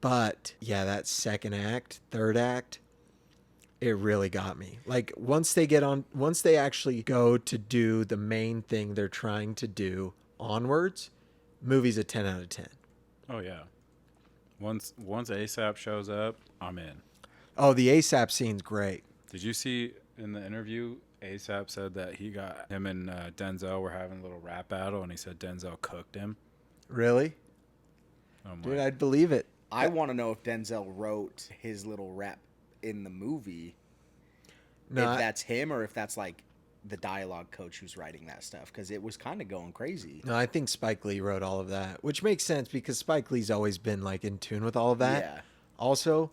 But yeah, that second act, third act, it really got me. Like once they actually go to do the main thing they're trying to do onwards, movie's a 10 out of 10. Oh yeah. Once ASAP shows up, I'm in. Oh, the ASAP scene's great. Did you see in the interview, ASAP said that him and Denzel were having a little rap battle, and he said Denzel cooked him. Really? Dude, I'd believe it. I want to know if Denzel wrote his little rap in the movie. No, if that's him or if that's like the dialogue coach who's writing that stuff, because it was kind of going crazy. No, I think Spike Lee wrote all of that, which makes sense because Spike Lee's always been like in tune with all of that. Yeah. Also,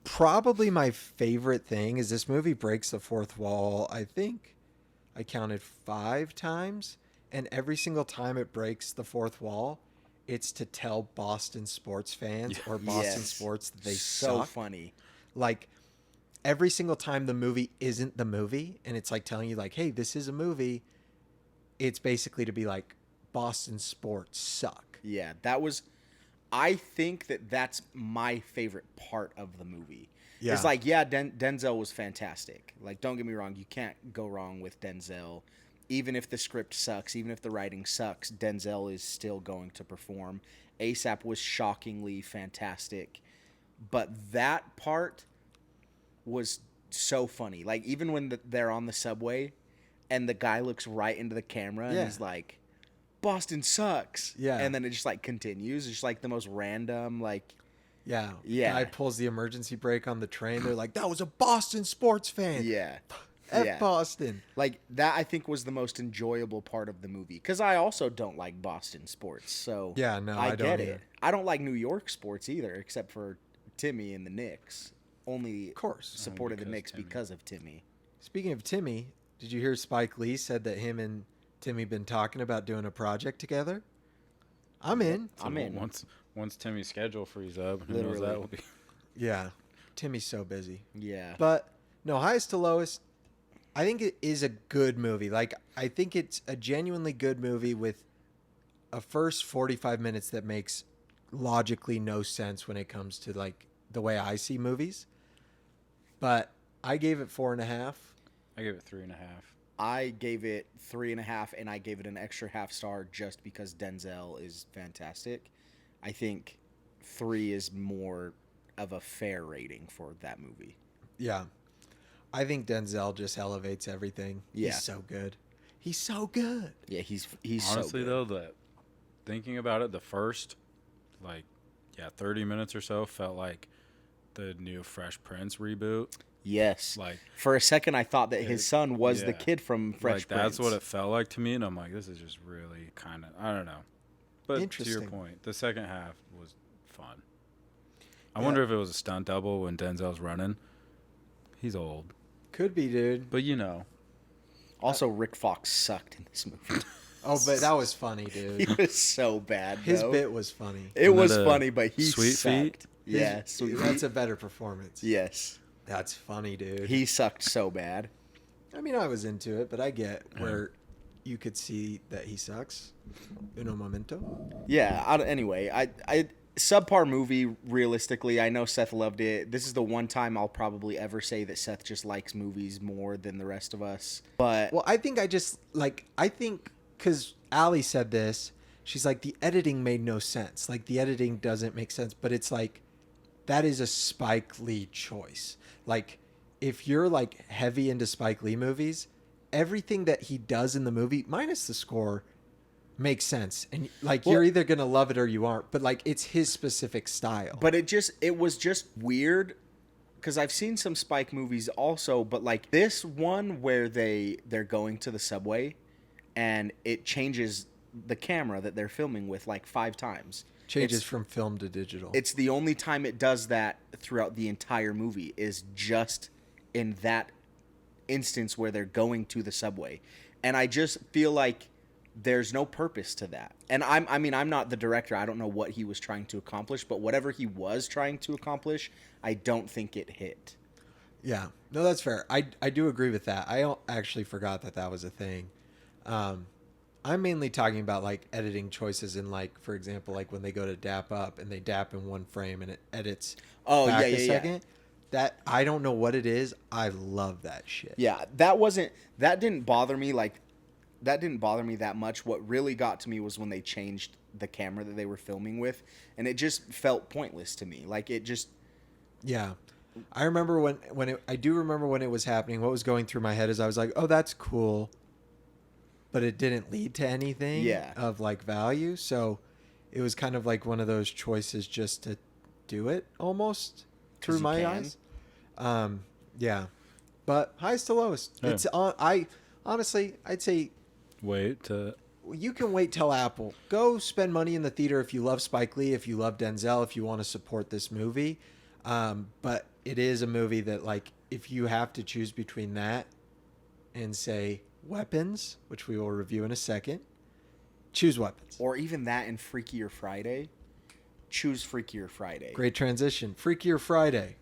probably my favorite thing is this movie breaks the fourth wall. I think I counted 5 times, and every single time it breaks the fourth wall, it's to tell Boston sports fans or Boston sports that they so suck. funny. Like every single time the movie isn't the movie, and it's like telling you like, hey, this is a movie. It's basically to be like, Boston sports suck. Yeah, I think that's my favorite part of the movie. Yeah. It's like, yeah, Denzel was fantastic. Like, don't get me wrong, you can't go wrong with Denzel. Even if the script sucks, even if the writing sucks, Denzel is still going to perform. ASAP was shockingly fantastic. But that part was so funny. Like, even when they're on the subway and the guy looks right into the camera and he's like, Boston sucks. Yeah. And then it just like continues. It's just like the most random, like, Yeah. Yeah. Guy pulls the emergency brake on the train. They're like, that was a Boston sports fan. yeah. F Boston. Like, that I think was the most enjoyable part of the movie. Because I also don't like Boston sports. So Yeah, no, I don't get either. it. I don't like New York sports either, except for Timmy and the Knicks. Only Of course. supported the because Knicks Timmy. because of Timmy. Speaking of Timmy, did you hear Spike Lee said that him and Timmy been talking about doing a project together? I'm in. So I'm in. Once Timmy's schedule frees up, who knows Literally. that will be. Yeah. Timmy's so busy. Yeah. But no, highest to lowest, I think it is a good movie. Like, I think it's a genuinely good movie with a first 45 minutes that makes logically no sense when it comes to like the way I see movies. But I gave it 4.5. I gave it 3.5. I gave it 3.5, and I gave it an extra half star just because Denzel is fantastic. I think 3 is more of a fair rating for that movie. Yeah. I think Denzel just elevates everything. Yeah. He's so good. He's so good. Yeah, he's Honestly, so good. though, thinking about it, the first, 30 minutes or so felt like the new Fresh Prince reboot. Yes. Like, For a second, I thought that his son was the yeah. kid from Fresh Prince. That's what it felt like to me, and I'm like, this is just really kind of, I don't know. But to your Interesting. point, the second half was fun. I Yeah. wonder if it was a stunt double when Denzel's running. He's old, Could be, dude. but you know. Also, Rick Fox sucked in this movie. Oh, but that was funny, He dude. was so bad, His though. bit was funny. It Isn't was that a funny, but he Sweet sucked. Feet? Yeah, His- Sweet That's Feet. a better performance. Yes. That's funny, dude. He sucked so bad. I mean, I was into it, but I get where you could see that he sucks. Uno momento. Yeah. Anyway, I subpar movie. Realistically, I know Seth loved it. This is the one time I'll probably ever say that Seth just likes movies more than the rest of us. But Well, I think because Allie said this, she's like, the editing made no sense. Like, the editing doesn't make sense, but it's like, that is a Spike Lee choice. Like, if you're like heavy into Spike Lee movies, everything that he does in the movie, minus the score, makes sense. And like, you're either going to love it or you aren't, but like, it's his specific style. But it was just weird because I've seen some Spike movies also, but like this one where they're going to the subway and it changes the camera that they're filming with like 5 times. Changes from film to digital. It's the only time it does that throughout the entire movie is just in that instance where they're going to the subway. And I just feel like there's no purpose to that. And I'm not the director. I don't know what he was trying to accomplish, but whatever he was trying to accomplish, I don't think it hit. Yeah, no, that's fair. I do agree with that. I actually forgot that was a thing. I'm mainly talking about like editing choices in like, for example, like when they go to dap up and they dap in one frame and it edits Oh, back yeah, a yeah, yeah. second. That I don't know what it is. I love that shit. Yeah, that didn't bother me that much. What really got to me was when they changed the camera that they were filming with, and it just felt pointless to me. Like it just Yeah. I remember I do remember when it was happening. What was going through my head is I was like, "Oh, that's cool." But it didn't lead to anything Yeah. of like value. So it was kind of like one of those choices just to do it almost 'Cause through you my can. eyes. Yeah. But highest to lowest. Yeah. It's on. I honestly, I'd say Wait to you can wait till Apple. Go spend money in the theater if you love Spike Lee, if you love Denzel, if you want to support this movie. But it is a movie that, like, if you have to choose between that and, say, Weapons, which we will review in a second, choose Weapons. or even that in Freakier Friday. Choose Freakier Friday. Great transition. Freakier Friday.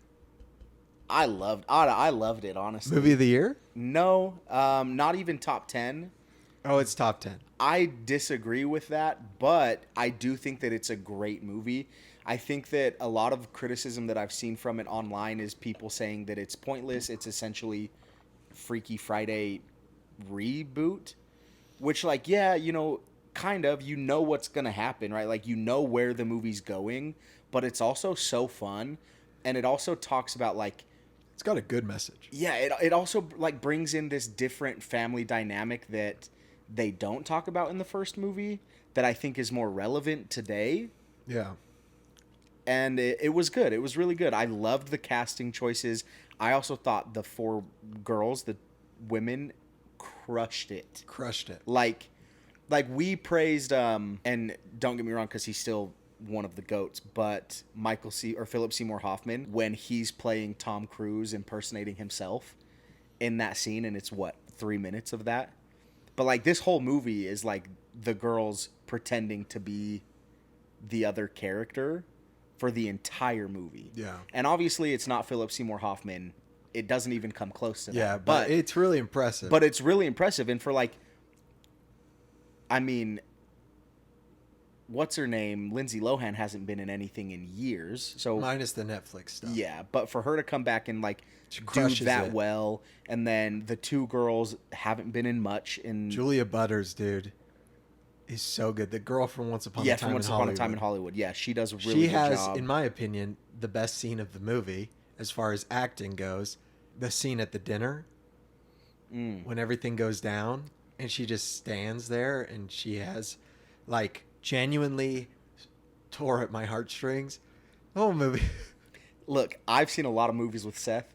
I loved it, honestly. Movie of the year? No, not even top 10. Oh, it's top 10. I disagree with that, but I do think that it's a great movie. I think that a lot of criticism that I've seen from it online is people saying that it's pointless. It's essentially Freaky Friday reboot, which, like, yeah, kind of, what's going to happen, right? Like, where the movie's going, but it's also so fun. And it also talks about, like, It's got a good message. yeah, it also, like, brings in this different family dynamic that they don't talk about in the first movie that I think is more relevant today. Yeah. And it was good. It was really good. I loved the casting choices. I also thought the 4 girls, the women, crushed it. Crushed it. Like we praised, and don't get me wrong, because he's still one of the GOATs, but Philip Seymour Hoffman, when he's playing Tom Cruise impersonating himself in that scene, and it's 3 minutes of that. But, like, this whole movie is, like, the girls pretending to be the other character for the entire movie. Yeah. And obviously it's not Philip Seymour Hoffman. It doesn't even come close to that. Yeah, but it's really impressive. But it's really impressive. And for, like, I mean, what's her name? Lindsay Lohan hasn't been in anything in years. So minus the Netflix stuff. yeah, but for her to come back and, like, She do crushes that it. well, and then the 2 girls haven't been in much. Julia Butters, dude, is so good. The girl from Once Upon a Time from Once in Upon a Hollywood. Time in Hollywood. Yeah, she does a really She good has, job. in my opinion, the best scene of the movie as far as acting goes. The scene at the dinner when everything goes down and she just stands there and she has, like, genuinely tore at my heartstrings. The whole movie. Look, I've seen a lot of movies with Seth.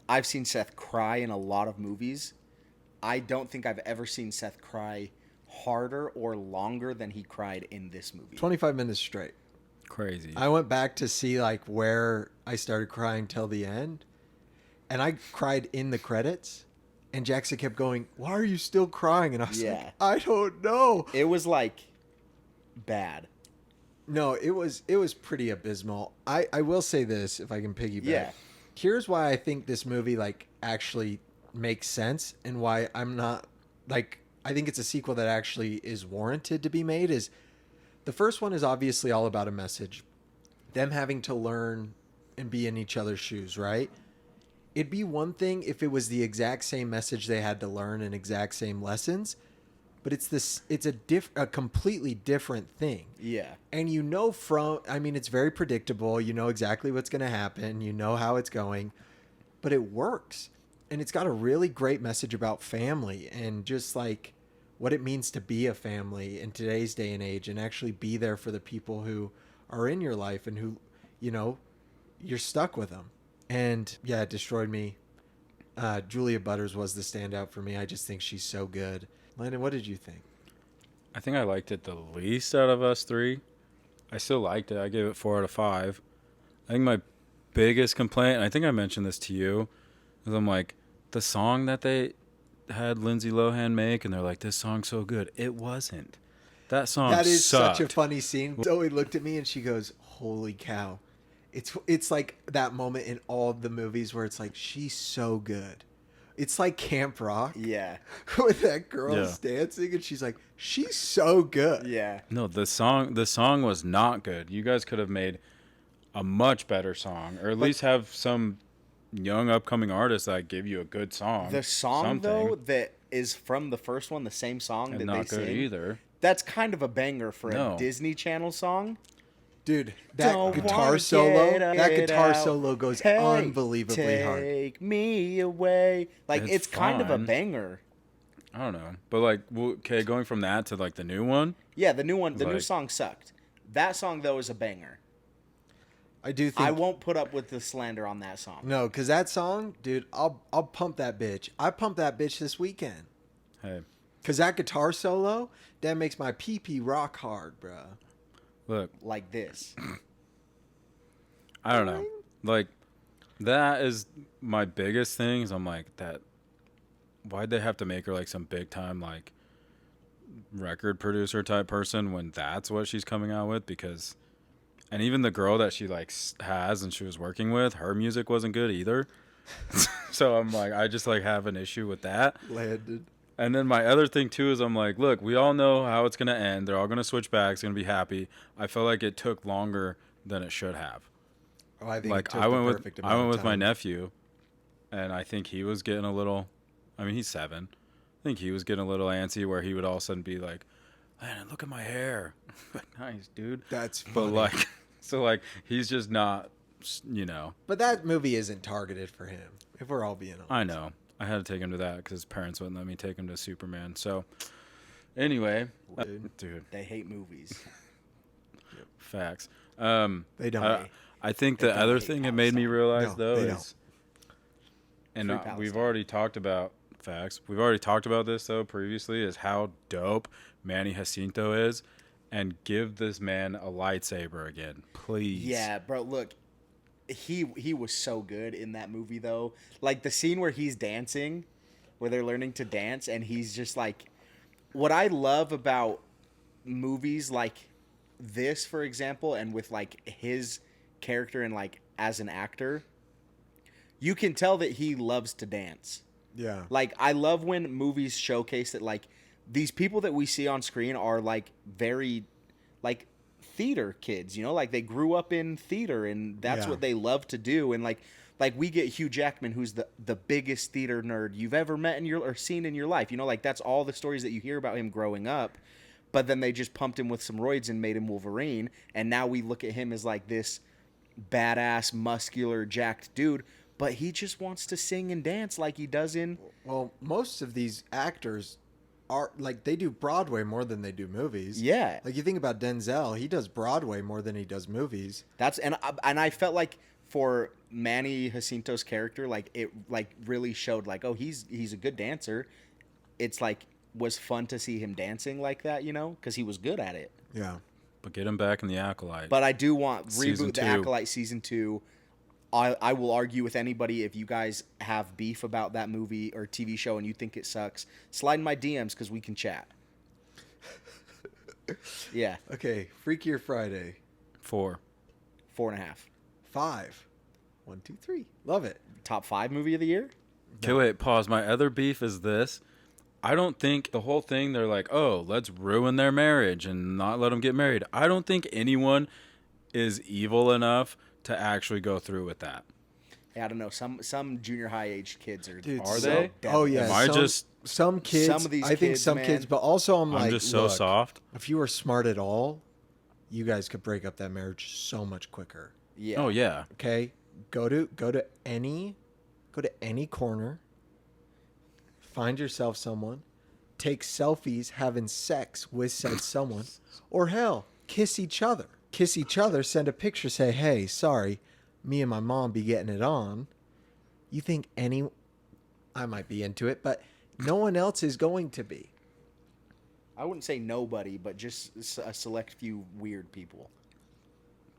I've seen Seth cry in a lot of movies. I don't think I've ever seen Seth cry harder or longer than he cried in this movie. 25 minutes straight. crazy. I went back to see, like, where I started crying till the end. And I cried in the credits. And Jackson kept going, "Why are you still crying?" And I was Yeah. like, "I don't know." It was, like, bad. No, it was pretty abysmal. I will say this, if I can piggyback. Yeah. Here's why I think this movie, like, actually makes sense and why I'm not, like, I think it's a sequel that actually is warranted to be made. Is the first one is obviously all about a message. Them having to learn and be in each other's shoes, right? It'd be one thing if it was the exact same message they had to learn and exact same lessons, but it's a completely different thing. Yeah. And it's very predictable. You know exactly what's going to happen. You know how it's going, but it works. And it's got a really great message about family and just, like, what it means to be a family in today's day and age and actually be there for the people who are in your life and who, you're stuck with them. And yeah, it destroyed me. Julia Butters was the standout for me. I just think she's so good. Landon, what did you think? I think I liked it the least out of us 3. I still liked it. I gave it 4 out of 5. I think my biggest complaint, and I think I mentioned this to you, is I'm like, the song that they had Lindsay Lohan make, and they're like, this song's so good. It wasn't. That song That is sucked. such a funny scene. Zoe looked at me and she goes, "Holy cow." It's like that moment in all the movies where it's like, she's so good. It's like Camp Rock Yeah. with that girl Yeah. dancing, and she's like, she's so good. Yeah. No, the song was not good. You guys could have made a much better song, or at least have some young upcoming artists that give you a good song. The song something, though that is from the first one, the same song and that not they good sing. either. That's kind of a banger for No. a Disney Channel song. Dude, that Don't guitar wanna solo, get that out. guitar solo goes Hey, unbelievably hard. Take me away. Like it's kind of a fine. banger. I don't know, but like, okay, going from that to like the new one. Yeah, the new one, the new Like- song sucked. That song though is a banger. I do think I won't put up with the slander on that song. no, because that song, dude, I'll pump that bitch. I pumped that bitch this weekend. Hey, Because that guitar solo, that makes my pee rock hard, bruh. look, Like this. I don't know. Like, that is my biggest thing. Is I'm like that. Why'd they have to make her like some big time like record producer type person when that's what she's coming out with? Because, and even the girl that she like has and she was working with, her music wasn't good either. So I'm like, I just like have an issue with that. Landed. And then my other thing too is I'm like, look, we all know how it's gonna end. They're all gonna switch back. It's gonna be happy. I feel like it took longer than it should have. Oh, I think it Like took I the went perfect with amount of my time. nephew, and I think he was getting a little. I mean, he's 7. I think he was getting a little antsy where he would all of a sudden be like, "Man, look at my hair." Nice, dude. That's But funny. like, so like he's just not, you know. But that movie isn't targeted for him, if we're all being honest. I know. I had to take him to that because his parents wouldn't let me take him to Superman. So, anyway, dude, They hate movies. facts. They don't. I think They the don't other hate thing it made me Palestine. realize No, though they is, don't. and Free we've Palestine. already talked about facts. We've already talked about this though previously, is how dope Manny Jacinto is, and give this man a lightsaber again, please. Yeah, bro, look. He was so good in that movie though. Like the scene where he's dancing, where they're learning to dance and he's just like, what I love about movies like this, for example, and with like his character and like as an actor, you can tell that he loves to dance. Yeah. Like I love when movies showcase that like these people that we see on screen are like very like theater kids, you know, like they grew up in theater and that's Yeah. what they love to do. And like we get Hugh Jackman, who's the biggest theater nerd you've ever met in your or seen in your life, you know, like that's all the stories that you hear about him growing up. But then they just pumped him with some roids and made him Wolverine, and now we look at him as like this badass, muscular, jacked dude, but he just wants to sing and dance like he does in. Well, most of these actors are like they do Broadway more than they do movies. Yeah. Like you think about Denzel, he does Broadway more than he does movies. That's and I felt like for Manny Jacinto's character, like it like really showed like, oh, he's a good dancer. It's like was fun to see him dancing like that, you know, because he was good at it. Yeah. But get him back in the Acolyte. But I do want Season reboot the 2. Acolyte season 2. I will argue with anybody if you guys have beef about that movie or TV show and you think it sucks. Slide in my DMs because we can chat. Yeah, Okay, Freakier Friday. 4. 4.5. 5. 1, 2, 3. Love it. Top 5 movie of the year. Okay, wait, pause. My other beef is this. I don't think the whole thing, they're like, oh, let's ruin their marriage and not let them get married. I don't think anyone is evil enough to actually go through with that. Hey, I don't know. Some junior high aged kids are. Dude, Are so- they? Oh yeah. Am I some, just- some kids? Some of these I think kids, some man. kids, but also I'm like, just so look, soft. If you were smart at all, you guys could break up that marriage so much quicker. Yeah. Oh, yeah. Okay, go to any corner, find yourself someone, take selfies having sex with said someone, or hell, kiss each other. Kiss each other, send a picture, say, hey, sorry, me and my mom be getting it on. You think I might be into it, but no one else is going to be. I wouldn't say nobody, but just a select few weird people.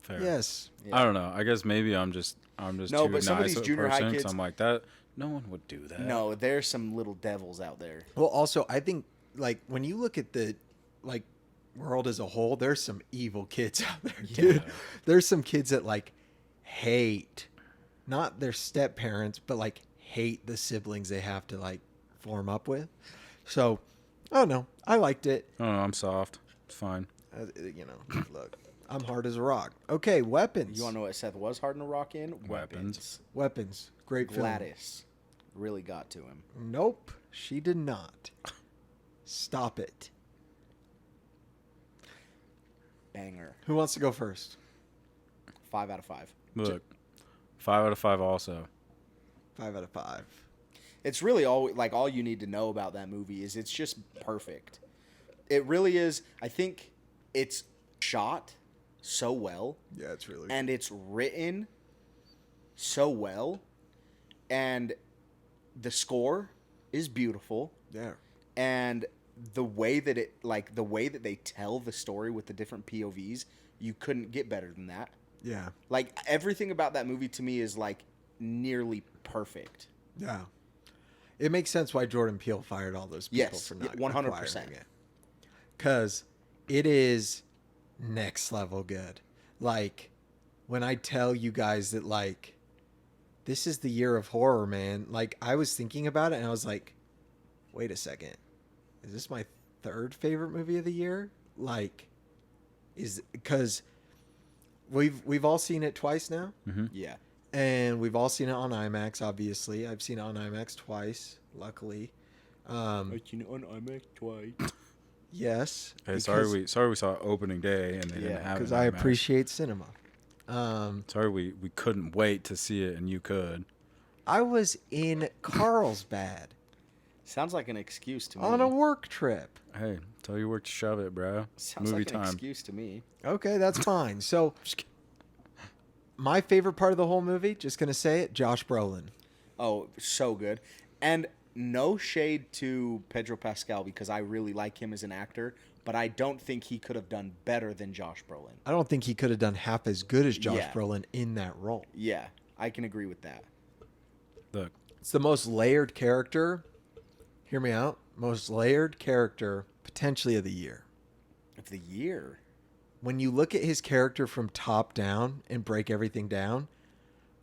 Fair. Yes. Yeah. I don't know. I guess maybe I'm just No, too but some of nice these of a junior high person, 'cause kids- I'm like that. No one would do that. No, there's some little devils out there. Well, also, I think, like, when you look at the, like, world as a whole, there's some evil kids out there, dude. There's some kids that, like, hate, not their step parents, but, like, hate the siblings they have to like form up with. So, I don't know. I liked it. I don't know. I'm soft. It's fine. Look, I'm hard as a rock. Okay, weapons. You want to know what Seth was hard in a rock in? Weapons. Weapons. Great film. Gladys really got to him. Nope, she did not. Stop it. Banger. Who wants to go first? 5 out of 5. Look, 5 out of 5 also. 5 out of 5. It's really all you need to know about that movie is it's just perfect. It really is. I think it's shot so well. Yeah, it's really. And it's written so well. And the score is beautiful. Yeah. And the way that they tell the story with the different POVs, you couldn't get better than that. Yeah. Like everything about that movie to me is like nearly perfect. Yeah. It makes sense why Jordan Peele fired all those people Yes, for not 100%. acquiring it. Because it is next level good. Like, when I tell you guys that, like, this is the year of horror, man. Like, I was thinking about it and I was like, wait a second. Is this my third favorite movie of the year? Like, because we've all seen it twice now. Mm-hmm. Yeah. And we've all seen it on IMAX, obviously. I've seen it on IMAX twice, luckily. I've seen it on IMAX twice. Yes. Hey, sorry we saw it opening day and they didn't have it. Because in I IMAX. appreciate cinema. Sorry we couldn't wait to see it and you could. I was in Carlsbad Sounds like an excuse to me. on a work trip. Hey, tell your work to shove it, bro. Sounds Movie like an time. excuse to me. Okay, that's fine. So, my favorite part of the whole movie, just going to say it, Josh Brolin. Oh, so good. And no shade to Pedro Pascal because I really like him as an actor, but I don't think he could have done better than Josh Brolin. I don't think he could have done half as good as Josh Yeah. Brolin in that role. Yeah, I can agree with that. Look, It's the most layered character. Hear me out. Most layered character potentially of the year. Of the year. When you look at his character from top down and break everything down,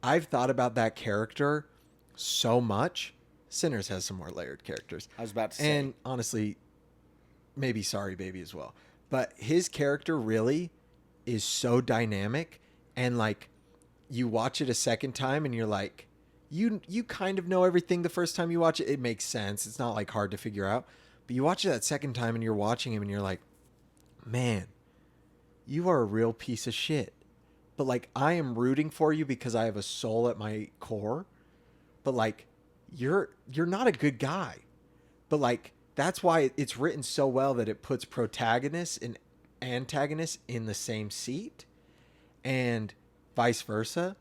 I've thought about that character so much. Sinners has some more layered characters. I was about to say. And honestly, maybe Sorry Baby as well. But his character really is so dynamic, and like you watch it a second time and you're like, you kind of know everything the first time you watch it. It makes sense. It's not like hard to figure out. But you watch it that second time and you're watching him and you're like, man, you are a real piece of shit. But like I am rooting for you because I have a soul at my core. But like you're not a good guy. But like that's why it's written so well that it puts protagonists and antagonists in the same seat and vice versa,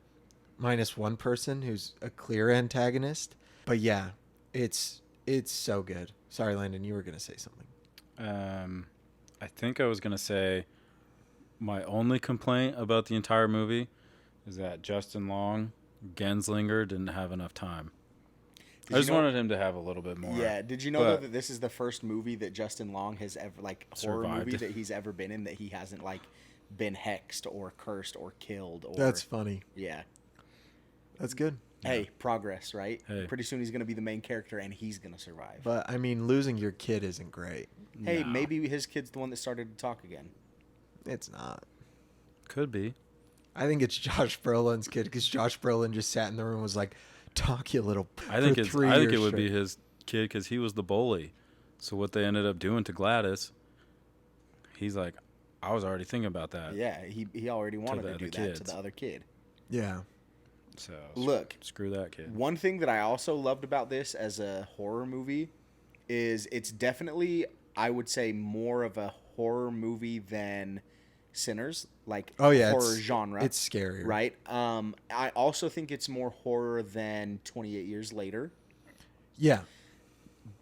minus one person who's a clear antagonist. But yeah, it's so good. Sorry, Landon, you were going to say something. I think I was gonna say my only complaint about the entire movie is that Justin Long, Genslinger, didn't have enough time. I just wanted him to have a little bit more. Yeah. Did you know though, that this is the first movie that Justin Long has ever, like, horror Survived. movie that he's ever been in that he hasn't, like, been hexed or cursed or killed or. That's funny. Yeah. That's good. Hey, progress, right? Hey. Pretty soon he's going to be the main character and he's going to survive. But I mean, losing your kid isn't great. Hey, No. maybe his kid's the one that started to talk again. It's not. Could be. I think it's Josh Brolin's kid because Josh Brolin just sat in the room and was like, "Talk, you little." I think for it's. 3 I think years it would be straight. his kid because he was the bully. So what they ended up doing to Gladys, he's like, I was already thinking about that. Yeah, he already wanted the to do other that to kids. the other kid. Yeah. So Look, screw that kid. one thing that I also loved about this as a horror movie is it's definitely, I would say, more of a horror movie than Sinners, like Oh yeah. horror it's, genre. It's scary. right. I also think it's more horror than 28 Years Later, Yeah.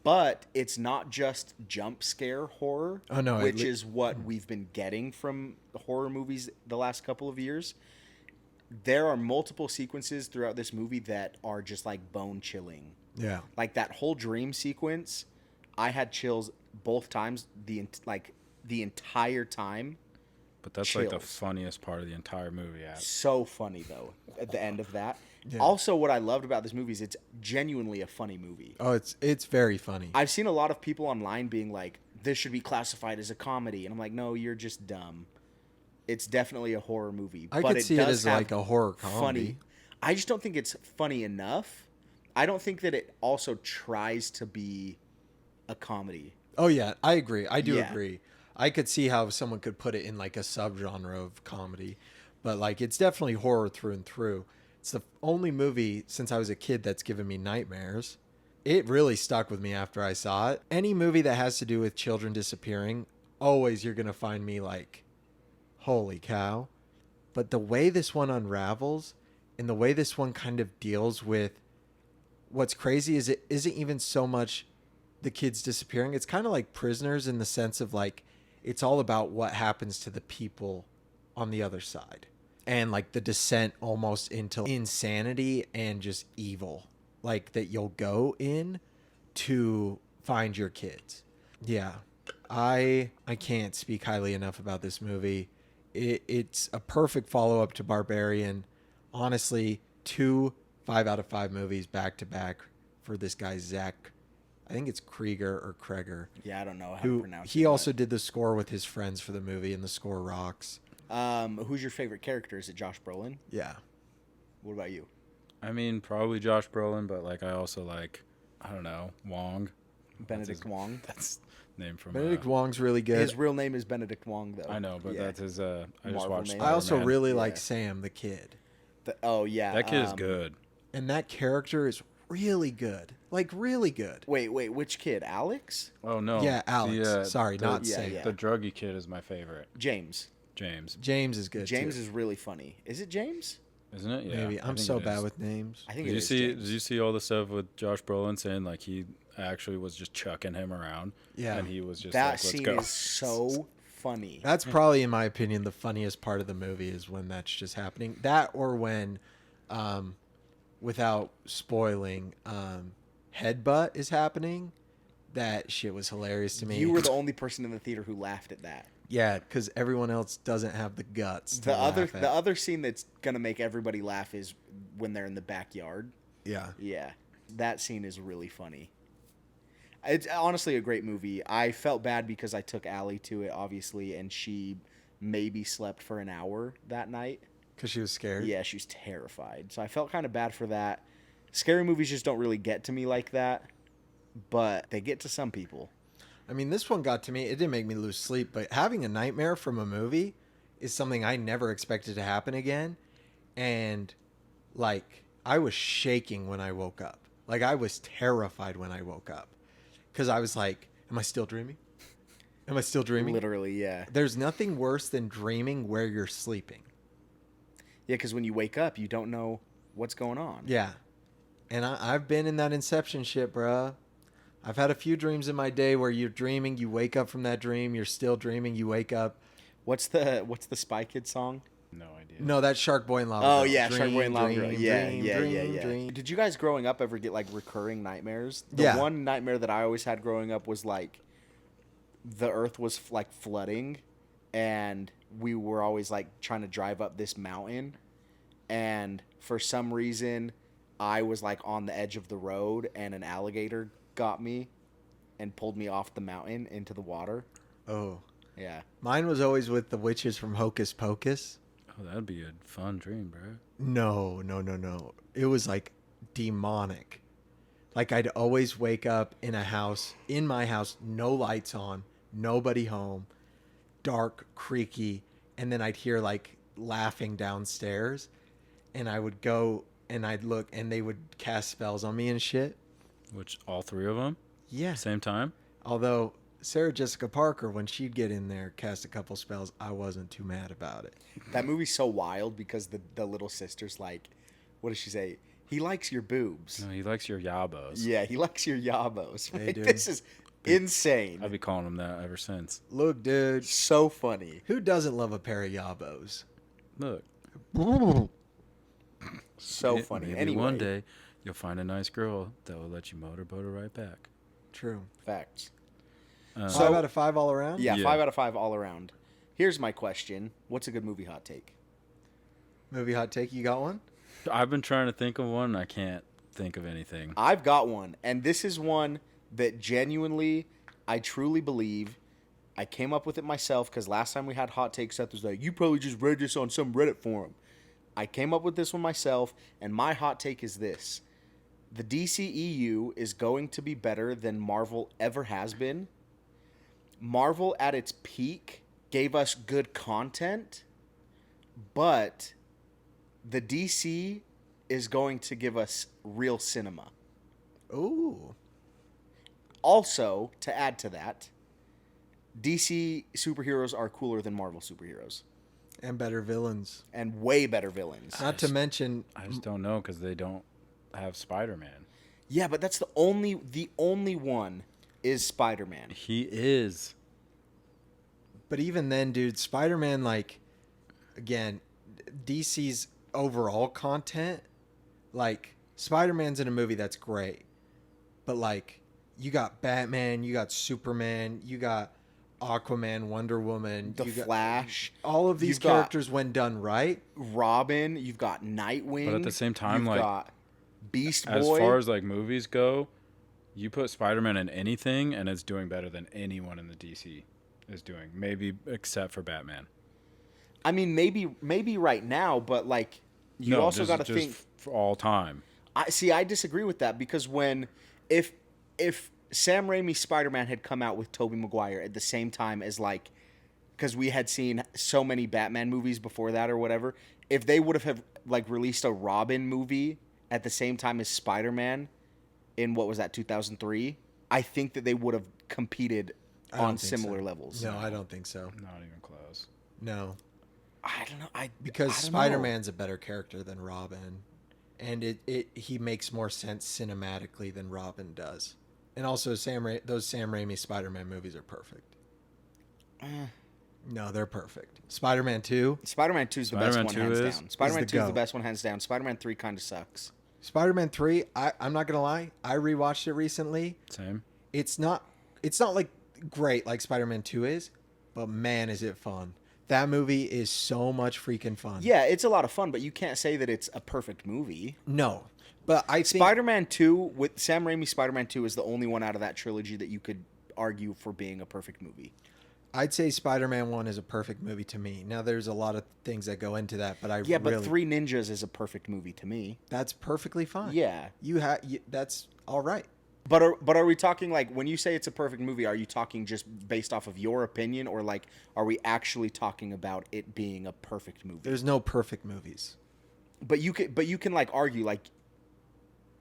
but it's not just jump scare horror, Oh, no, which is what we've been getting from horror movies the last couple of years. There are multiple sequences throughout this movie that are just like bone chilling. Yeah. Like that whole dream sequence, I had chills both times. The entire time. But that's like the chills. funniest part of the entire movie. So funny though at the end of that. Yeah. Also, what I loved about this movie is it's genuinely a funny movie. Oh, it's very funny. I've seen a lot of people online being like, this should be classified as a comedy. And I'm like, no, you're just dumb. It's definitely a horror movie. I but could see it does as have like a horror comedy. funny. I just don't think it's funny enough. I don't think that it also tries to be a comedy. Oh yeah, I agree. I do Yeah. agree. I could see how someone could put it in like a subgenre of comedy, but like it's definitely horror through and through. It's the only movie since I was a kid that's given me nightmares. It really stuck with me after I saw it. Any movie that has to do with children disappearing, always you're going to find me like, holy cow. But the way this one unravels and the way this one kind of deals with what's crazy is it isn't even so much the kids disappearing. It's kind of like Prisoners in the sense of like, it's all about what happens to the people on the other side. And like the descent almost into insanity and just evil, like that you'll go in to find your kids. Yeah, I can't speak highly enough about this movie. It's a perfect follow-up to Barbarian. Honestly, 2 5 out of 5 movies back to back for this guy Zach. I think it's Krieger or Cregger. Yeah, I don't know how to pronounce it. He also did the score with his friends for the movie, and the score rocks. Who's your favorite character? Is it Josh Brolin? Yeah. What about you? I mean, probably Josh Brolin, but like I also like, I don't know, Wong. Benedict Wong. That's name from Benedict Wong's really good. His real name is Benedict Wong, though. I know, but Yeah. that's his. I just Marvel watched. name. I also Spider-Man. really Yeah. like Sam, the kid. Oh, yeah. That kid is good. And that character is really good. Like, really good. Wait, which kid? Alex? Oh no. Yeah, Alex. Sorry, not yeah, Sam. yeah. The druggy kid is my favorite. James. James, James is good, James too. is really funny. Is it James? isn't it? Yeah. Maybe. I I'm think so it bad is. with names. I think Did it you is see? James. Did you see all the stuff with Josh Brolin saying like he actually was just chucking him around? Yeah. And he was just That like, "Let's scene go." is so funny. That's probably, in my opinion, the funniest part of the movie is when that's just happening. That or when, without spoiling, headbutt is happening. That shit was hilarious to me. You were the only person in the theater who laughed at that. Yeah, because everyone else doesn't have the guts. To The laugh at. other scene that's gonna make everybody laugh is when they're in the backyard. Yeah. Yeah, that scene is really funny. It's honestly a great movie. I felt bad because I took Allie to it, obviously, and she maybe slept for an hour that night. Because she was scared. Yeah, she was terrified. So I felt kind of bad for that. Scary movies just don't really get to me like that, but they get to some people. I mean, this one got to me. It didn't make me lose sleep, but having a nightmare from a movie is something I never expected to happen again. And, like, I was shaking when I woke up. Like, I was terrified when I woke up. Because I was like, am I still dreaming? Am I still dreaming? Literally, yeah. There's nothing worse than dreaming where you're sleeping. Yeah, because when you wake up, you don't know what's going on. Yeah. And I've been in that inception shit, bruh. I've had a few dreams in my day where you're dreaming, you wake up from that dream, you're still dreaming, you wake up. What's the Spy Kids song? No idea. No, that's Shark Boy and Lava Oh Girl. yeah, Dream, Shark Boy and Lava dream, Girl. Yeah, dream, yeah, dream, yeah, yeah. dream. Did you guys growing up ever get like recurring nightmares? The Yeah. one nightmare that I always had growing up was like the earth was like flooding and we were always like trying to drive up this mountain and for some reason I was like on the edge of the road and an alligator got me and pulled me off the mountain into the water. Oh. Yeah. Mine was always with the witches from Hocus Pocus. Oh, that'd be a fun dream, bro. No. It was like demonic. Like I'd always wake up in my house, no lights on, nobody home, dark, creaky, and then I'd hear like laughing downstairs and I would go and I'd look and they would cast spells on me and shit. Which all three of them? Yeah. Same time? Although Sarah Jessica Parker, when she'd get in there, cast a couple spells, I wasn't too mad about it. That movie's so wild because the little sister's like, what does she say? He likes your boobs. No, he likes your yabos. Yeah, he likes your yabos. They Like, do. this is insane. I've been calling him that ever since. Look, dude, So funny. who doesn't love a pair of yabos? Look. So funny. Maybe Anyway, one day you'll find a nice girl that will let you motorboat her right back. True. facts. 5 out of 5 all around? Yeah, Yeah. 5 out of 5 all around. Here's my question. What's a good movie hot take? Movie hot take, you got one? I've been trying to think of one. I can't think of anything. I've got one, and this is one that genuinely, I truly believe. I came up with it myself because last time we had hot takes, Seth was like, "You probably just read this on some Reddit forum." I came up with this one myself, and my hot take is this: the DCEU is going to be better than Marvel ever has been. Marvel at its peak gave us good content, but the DC is going to give us real cinema. Ooh. Also, to add to that, DC superheroes are cooler than Marvel superheroes. And better villains. And way better villains. Not to mention... I just don't know because they don't have Spider-Man. Yeah, but that's the only one is Spider-Man. He is. But even then, dude, Spider-Man, like, again, DC's overall content, like, Spider-Man's in a movie that's great. But, like, you got Batman, you got Superman, you got Aquaman, Wonder Woman. The Flash. All of these characters, when done right. Robin, you've got Nightwing. But at the same time, you've like, got Beast Boy. as far as, like, movies go, you put Spider-Man in anything, and it's doing better than anyone in the DC is doing. Maybe except for Batman. I mean, maybe right now, but, like, you also got to think... for all time. I disagree with that because if Sam Raimi's Spider-Man had come out with Tobey Maguire at the same time as, like, because we had seen so many Batman movies before that or whatever, if they would have like released a Robin movie at the same time as Spider-Man in, what was that, 2003, I think that they would have competed on similar levels. No, I don't think so. Not even close. No. I don't know. Because I don't Spider-Man's a better character than Robin. And he makes more sense cinematically than Robin does. And also, those Sam Raimi Spider-Man movies are perfect. No, they're perfect. Spider-Man 2? Spider-Man 2 is the best one, hands down. Spider-Man 2 is the GOAT. best one, hands down. Spider-Man 3 kind of sucks. Spider-Man 3, I'm not going to lie. I rewatched it recently. Same. It's not like great like Spider-Man 2 is, but man, is it fun. That movie is so much freaking fun. Yeah, it's a lot of fun, but you can't say that it's a perfect movie. No. But I think Spider-Man 2, with Sam Raimi's Spider-Man 2 is the only one out of that trilogy that you could argue for being a perfect movie. I'd say Spider-Man 1 is a perfect movie to me. Now, there's a lot of things that go into that, but but Three Ninjas is a perfect movie to me. That's perfectly fine. Yeah. That's all right. But are we talking, like, when you say it's a perfect movie, are you talking just based off of your opinion, or, like, are we actually talking about it being a perfect movie? There's no perfect movies. But you can like argue, like,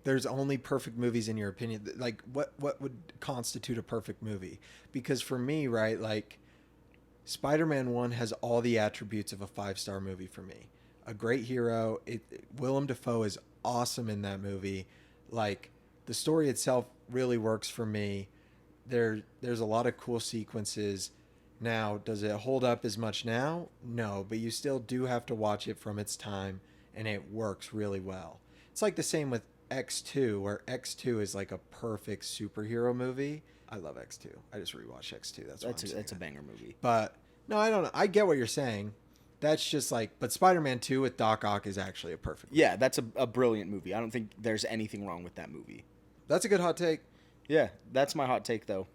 there's only perfect movies in your opinion. Like, what would constitute a perfect movie? Because for me, right, like, Spider-Man 1 has all the attributes of a 5-star movie for me. A great hero. Willem Dafoe is awesome in that movie. Like, the story itself really works for me. There's a lot of cool sequences. Now, does it hold up as much now? No, but you still do have to watch it from its time, and it works really well. It's like the same with X2, where X2 is like a perfect superhero movie. I love X2. I just rewatched X2. That's a banger movie. But no, I don't know. I get what you're saying. That's just like, but Spider-Man 2 with Doc Ock is actually a perfect movie. Yeah, that's a brilliant movie. I don't think there's anything wrong with that movie. That's a good hot take. Yeah, that's my hot take, though.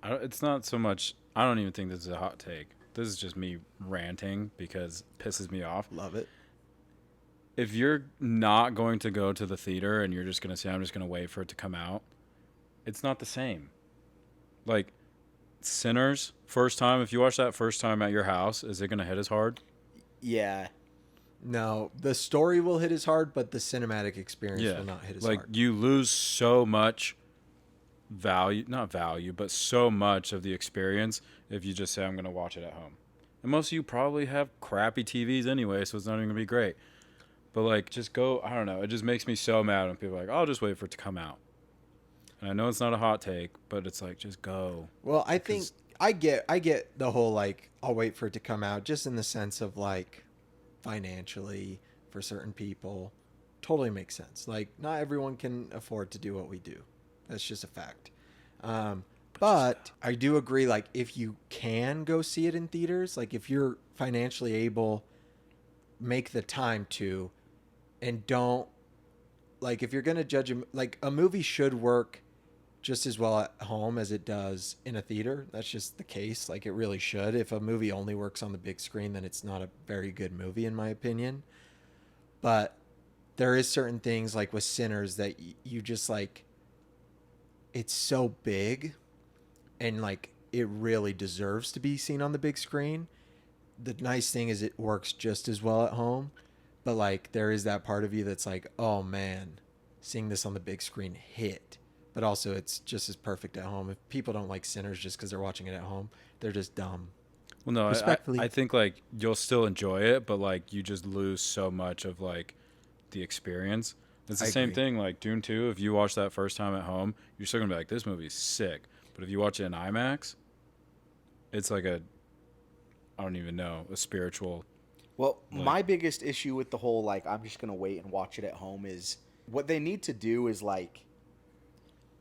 It's not so much. I don't even think this is a hot take. This is just me ranting because it pisses me off. Love it. If you're not going to go to the theater and you're just going to say, I'm just going to wait for it to come out, it's not the same. Like, Sinners, first time, if you watch that first time at your house, is it going to hit as hard? Yeah. No, the story will hit as hard, but the cinematic experience will not hit as hard. Like, you lose so much not value, but so much of the experience if you just say, I'm going to watch it at home. And most of you probably have crappy TVs anyway, so it's not even going to be great. But, like, just go, I don't know. It just makes me so mad when people are like, I'll just wait for it to come out. And I know it's not a hot take, but it's like, just go. Well, I think I get the whole, like, I'll wait for it to come out, just in the sense of, like, financially for certain people. Totally makes sense. Like, not everyone can afford to do what we do. That's just a fact. But I do agree, like, if you can go see it in theaters, like, if you're financially able, make the time to, and don't like if you're gonna judge like a movie should work just as well at home as it does in a theater. That's just the case. Like it really should. If a movie only works on the big screen, then it's not a very good movie in my opinion. But there is certain things like with Sinners that you just like it's so big and like it really deserves to be seen on the big screen. The nice thing is it works just as well at home, but like there is that part of you that's like, oh man, seeing this on the big screen hit. But also it's just as perfect at home. If people don't like Sinners just because they're watching it at home, they're just dumb. Well, no, Respectfully. I think like you'll still enjoy it, but like you just lose so much of like the experience. It's the same thing like Dune 2. If you watch that first time at home, you're still gonna be like, this movie's sick. But if you watch it in IMAX, it's like I don't even know, a spiritual. Well, my biggest issue with the whole like I'm just gonna wait and watch it at home is what they need to do is like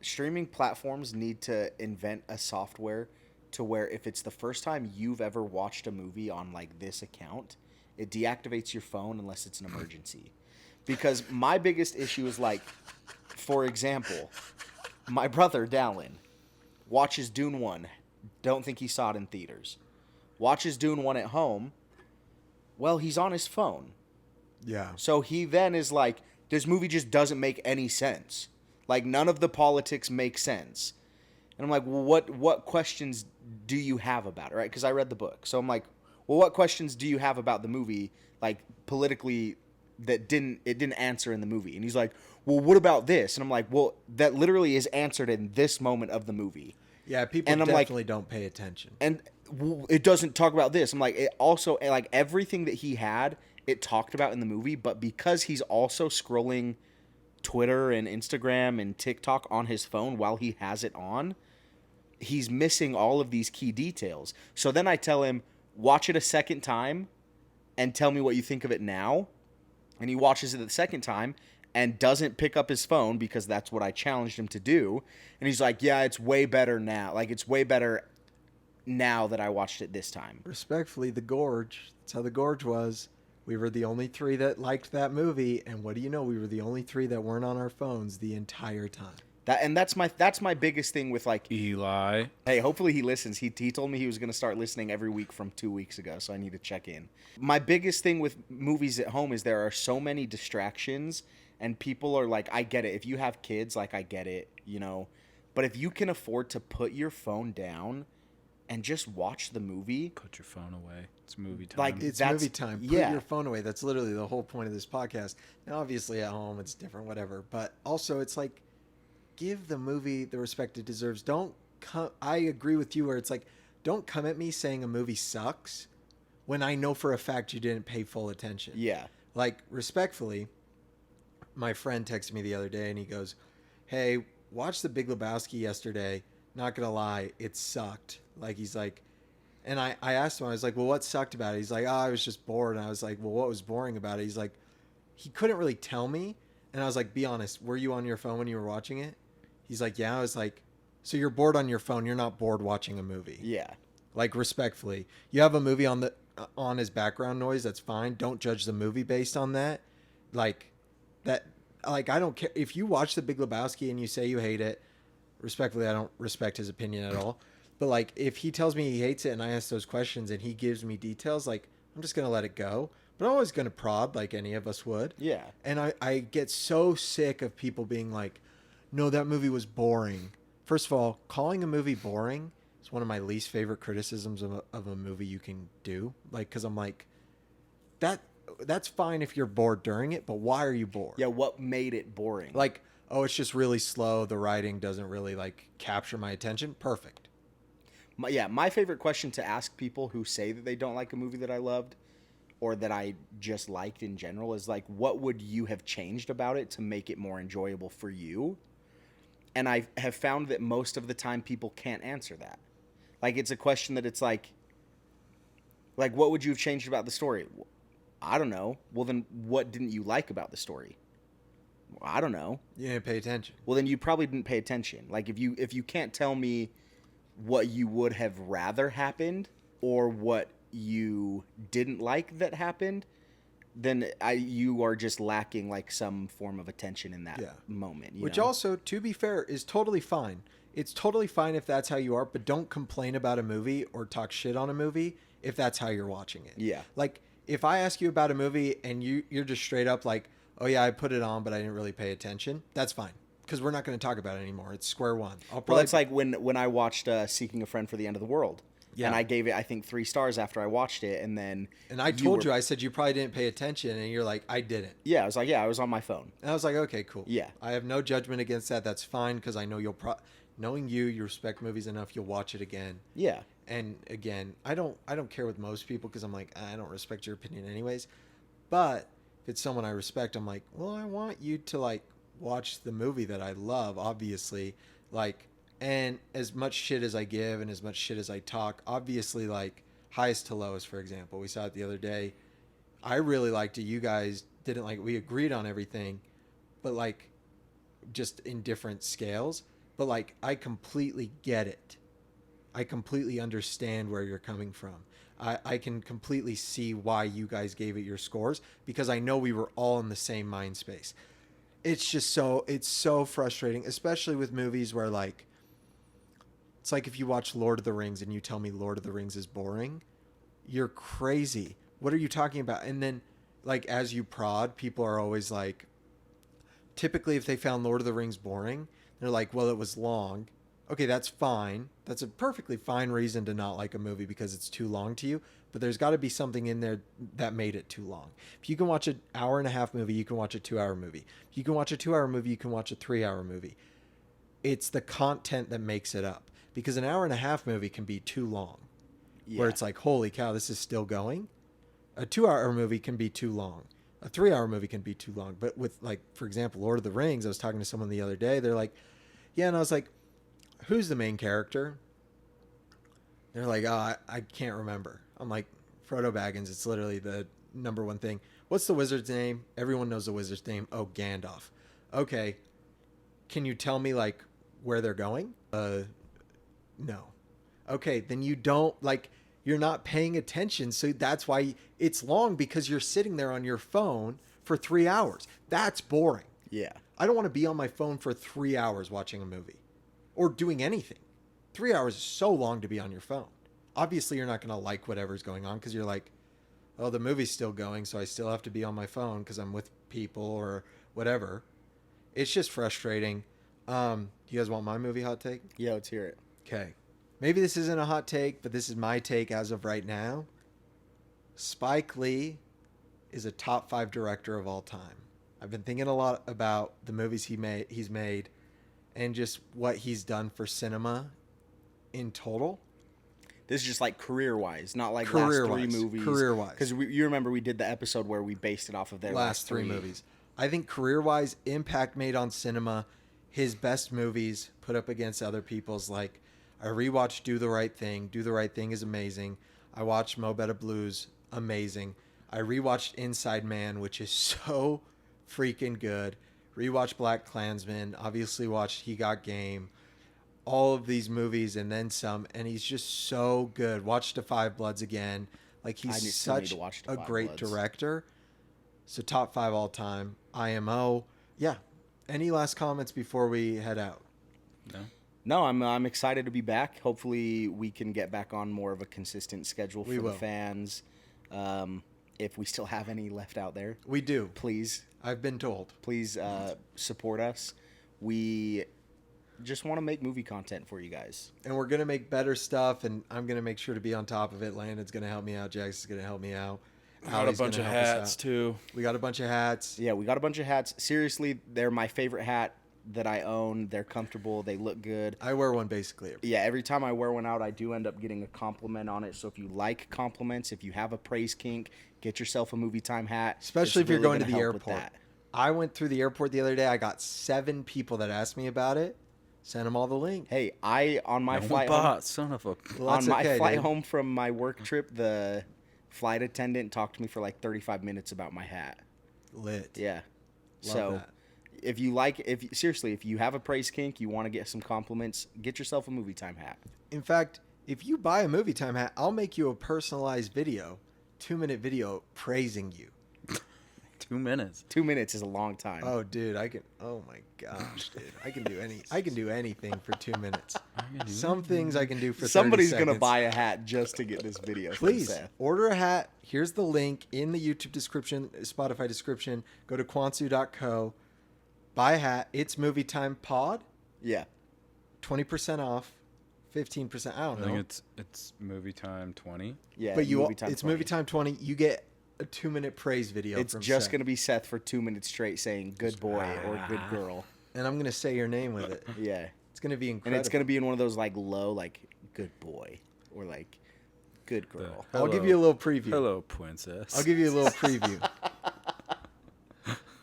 streaming platforms need to invent a software to where if it's the first time you've ever watched a movie on like this account, it deactivates your phone unless it's an emergency. Because my biggest issue is like, for example, my brother Dallin watches Dune 1. Don't think he saw it in theaters. Watches Dune 1 at home. Well, he's on his phone. Yeah. So he then is like, this movie just doesn't make any sense. Like, none of the politics make sense. And I'm like, well, what questions do you have about it, right? Because I read the book. So I'm like, well, what questions do you have about the movie, like, politically, that didn't answer in the movie? And he's like, well, what about this? And I'm like, well, that literally is answered in this moment of the movie. Yeah, people And I'm definitely like, don't pay attention. And it doesn't talk about this. I'm like, it also, like, everything that he had, it talked about in the movie, but because he's also scrolling Twitter and Instagram and TikTok on his phone while he has it on, he's missing all of these key details. So then I tell him, watch it a second time and tell me what you think of it now. And he watches it the second time and doesn't pick up his phone because that's what I challenged him to do. And he's like, yeah, it's way better now. Like, it's way better now that I watched it this time. Respectfully, The Gorge. That's how The Gorge was. We were the only three that liked that movie, and what do you know? We were the only three that weren't on our phones the entire time. That's my biggest thing with like Eli. Hey, hopefully he listens. He told me he was going to start listening every week from 2 weeks ago, so I need to check in. My biggest thing with movies at home is there are so many distractions, and people are like, I get it. If you have kids, like, I get it, you know. But if you can afford to put your phone down and just watch the movie. Put your phone away. It's movie time. Like, It's movie time. Put yeah. your phone away. That's literally the whole point of this podcast. Now, obviously, at home, it's different, whatever. But also, it's like, give the movie the respect it deserves. Don't come. I agree with you where it's like, don't come at me saying a movie sucks when I know for a fact you didn't pay full attention. Yeah. Like, respectfully, my friend texted me the other day and he goes, hey, watch The Big Lebowski yesterday. Not going to lie, it sucked. Like, he's like, and I asked him, I was like, well, what sucked about it? He's like, oh, I was just bored. And I was like, well, what was boring about it? He's like, he couldn't really tell me. And I was like, be honest, were you on your phone when you were watching it? He's like, yeah. I was like, so you're bored on your phone. You're not bored watching a movie. Yeah. Like, respectfully, you have a movie on his background noise. That's fine. Don't judge the movie based on that. Like that. Like, I don't care if you watch The Big Lebowski and you say you hate it. Respectfully, I don't respect his opinion at all. But like, if he tells me he hates it and I ask those questions and he gives me details, like, I'm just gonna let it go. But I'm always gonna prod like any of us would. Yeah. And I get so sick of people being like, no, that movie was boring. First of all, calling a movie boring is one of my least favorite criticisms of a movie you can do. Like, because I'm like, that's fine if you're bored during it, but why are you bored? Yeah, what made it boring? Like, oh, it's just really slow. The writing doesn't really, like, capture my attention. Perfect. My favorite question to ask people who say that they don't like a movie that I loved or that I just liked in general is, like, what would you have changed about it to make it more enjoyable for you? And I have found that most of the time people can't answer that. Like, it's a question that it's like, what would you have changed about the story? I don't know. Well, then what didn't you like about the story? Well, I don't know. You didn't pay attention. Well, then you probably didn't pay attention. Like, if you can't tell me what you would have rather happened or what you didn't like that happened, then you are just lacking like some form of attention in that moment. Which know? Also, to be fair, is totally fine. It's totally fine if that's how you are, but don't complain about a movie or talk shit on a movie if that's how you're watching it. Yeah. Like, if I ask you about a movie and you're just straight up like, oh yeah, I put it on, but I didn't really pay attention, that's fine. Because we're not going to talk about it anymore. It's square one. Well, it's like when I watched Seeking a Friend for the End of the World. Yeah. And I gave it, I think, 3 stars after I watched it, and then... And I told you, I said you probably didn't pay attention, and you're like, I didn't. Yeah, I was like, yeah, I was on my phone. And I was like, okay, cool. Yeah. I have no judgment against that. That's fine, because I know you'll... Knowing you respect movies enough, you'll watch it again. Yeah. And again, I don't care with most people, because I'm like, I don't respect your opinion anyways. But if it's someone I respect, I'm like, well, I want you to, like, watch the movie that I love, obviously. Like... And as much shit as I give and as much shit as I talk, obviously, like, highest to lowest, for example. We saw it the other day. I really liked it. You guys didn't like it. We agreed on everything, but, like, just in different scales. But, like, I completely get it. I completely understand where you're coming from. I can completely see why you guys gave it your scores, because I know we were all in the same mind space. It's just it's so frustrating, especially with movies where, like, it's like if you watch Lord of the Rings and you tell me Lord of the Rings is boring, you're crazy. What are you talking about? And then, like, as you prod, people are always like, typically if they found Lord of the Rings boring, they're like, well, it was long. Okay, that's fine. That's a perfectly fine reason to not like a movie because it's too long to you. But there's got to be something in there that made it too long. If you can watch an hour and a half movie, you can watch a 2-hour movie. If you can watch a 2-hour movie, you can watch a 3-hour movie. It's the content that makes it up. Because an hour and a half movie can be too long. Yeah. Where it's like, holy cow, this is still going. A 2-hour movie can be too long. A 3-hour movie can be too long. But with, like, for example, Lord of the Rings, I was talking to someone the other day. They're like, yeah, and I was like, who's the main character? They're like, oh, I can't remember. I'm like, Frodo Baggins. It's literally the number one thing. What's the wizard's name? Everyone knows the wizard's name. Oh, Gandalf. Okay. Can you tell me, like, where they're going? No. Okay, then you don't, like, you're not paying attention. So that's why it's long, because you're sitting there on your phone for 3 hours. That's boring. Yeah. I don't want to be on my phone for 3 hours watching a movie or doing anything. 3 hours is so long to be on your phone. Obviously, you're not going to like whatever's going on because you're like, oh, the movie's still going, so I still have to be on my phone because I'm with people or whatever. It's just frustrating. Do you guys want my movie hot take? Yeah, let's hear it. Okay. Maybe this isn't a hot take, but this is my take as of right now. Spike Lee is a top 5 director of all time. I've been thinking a lot about the movies he's made and just what he's done for cinema in total. This is just like career-wise, not like last 3 movies. Career-wise. Because you remember we did the episode where we based it off of their last 3 movies. I think career-wise, impact made on cinema, his best movies put up against other people's, like, I rewatched Do the Right Thing. Do the Right Thing is amazing. I watched Mo Better Blues. Amazing. I rewatched Inside Man, which is so freaking good. Rewatched Black Klansman. Obviously watched He Got Game. All of these movies and then some. And he's just so good. Watched Da 5 Bloods again. Like, he's such a great director. So top 5 all time. IMO. Yeah. Any last comments before we head out? No, I'm excited to be back. Hopefully we can get back on more of a consistent schedule for the fans. If we still have any left out there. We do. Please. I've been told. Please support us. We just want to make movie content for you guys. And we're going to make better stuff, and I'm going to make sure to be on top of it. Landon's going to help me out. Jax is going to help me out. We got a bunch of hats, too. We got a bunch of hats. Yeah, we got a bunch of hats. Seriously, they're my favorite hat that I own. They're comfortable. They look good. I wear one basically. Every time I wear one out, I do end up getting a compliment on it. So if you like compliments, if you have a praise kink, get yourself a movie time hat. Especially if you're going to the airport. I went through the airport the other day. I got 7 people that asked me about it. Sent them all the link. Hey, on my flight home from my work trip, the flight attendant talked to me for like 35 minutes about my hat. Lit. Yeah. Love that. If you have a praise kink, you want to get some compliments, get yourself a movie time hat. In fact, if you buy a movie time hat, I'll make you a personalized video, 2-minute video praising you. 2 minutes. 2 minutes is a long time. Oh, dude, oh my gosh, dude. I can do anything for 2 minutes. Some things I can do for 30 Somebody's seconds. gonna buy a hat just to get this video. from Please Seth. order a hat. Here's the link in the YouTube description, Spotify description. Go to quansu.co. Buy a hat. It's Movie Time Pod. Yeah. 20% off. 15%. I don't I know. think it's movie time 20. Yeah. But Movie Time it's 20. Movie Time 20. You get a 2-minute praise video. It's from just Seth. gonna be Seth for 2 minutes straight saying "good boy" or "good girl." And I'm gonna say your name with it. Yeah. It's gonna be And incredible. it's gonna be in one of those like low, like "good boy" or like "good girl." I'll give you a little preview. Hello, princess. I'll give you a little preview.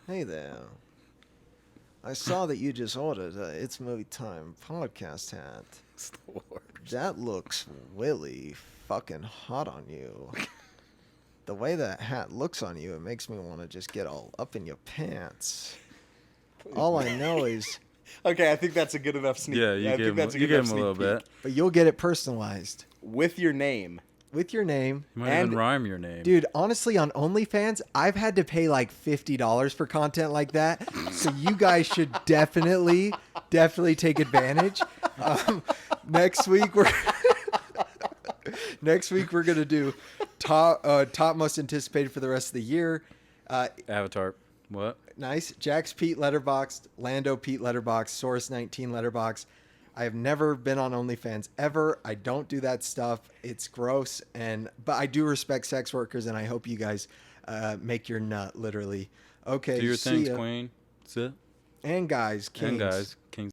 Hey there. I saw that you just ordered It's Movie Time podcast hat. It's the worst. That looks really fucking hot on you. The way that hat looks on you, it makes me want to just get all up in your pants. All I know is, Okay, I think that's a good enough sneak. Yeah, you gave him a little bit. but you'll get it personalized with your name. with your name. You might And- even rhyme your name. Dude, honestly, on OnlyFans, I've had to pay like $50 for content like that. So you guys should definitely take advantage. Next week we're gonna do top most anticipated for the rest of the year. Avatar. What? Nice. Jax Pete Letterboxd, Lando Pete Letterboxd, Source 19 Letterboxd. I have never been on OnlyFans ever. I don't do that stuff. It's gross, but I do respect sex workers, and I hope you guys make your nut, literally. Okay, Do your see things, ya. queen. That's it. And guys, kings. And guys, kings.